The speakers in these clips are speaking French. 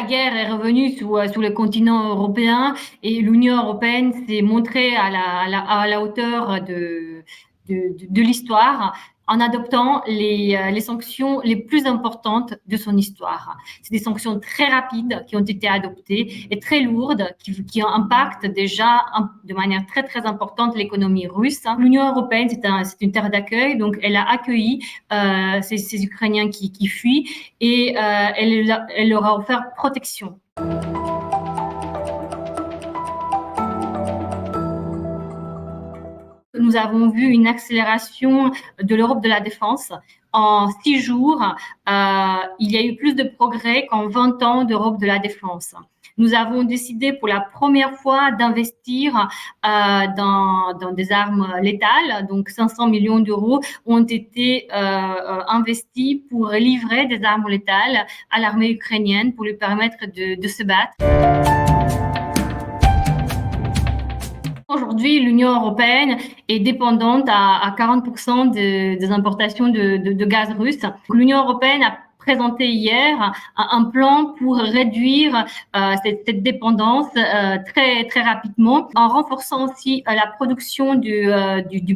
la guerre est revenue sous le continent européen et l'Union européenne s'est montrée à la hauteur de l'histoire en adoptant les sanctions les plus importantes de son histoire. C'est des sanctions très rapides qui ont été adoptées et très lourdes qui impactent déjà de manière très très importante l'économie russe. L'Union européenne, c'est une terre d'accueil, donc elle a accueilli ces Ukrainiens qui fuient et elle leur a offert protection. Nous avons vu une accélération de l'Europe de la défense. En 6 jours, il y a eu plus de progrès qu'en 20 ans d'Europe de la défense. Nous avons décidé pour la première fois d'investir dans des armes létales. Donc, 500 millions d'euros ont été investis pour livrer des armes létales à l'armée ukrainienne pour lui permettre de se battre. Aujourd'hui, l'Union européenne est dépendante à 40% des importations de gaz russe. L'Union européenne a présenté hier un plan pour réduire cette dépendance très très rapidement, en renforçant aussi la production du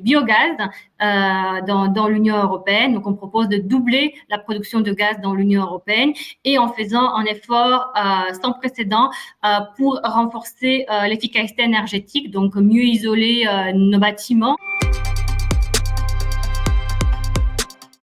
biogaz dans l'Union européenne. Donc, on propose de doubler la production de gaz dans l'Union européenne et en faisant un effort sans précédent pour renforcer l'efficacité énergétique, donc mieux isoler nos bâtiments.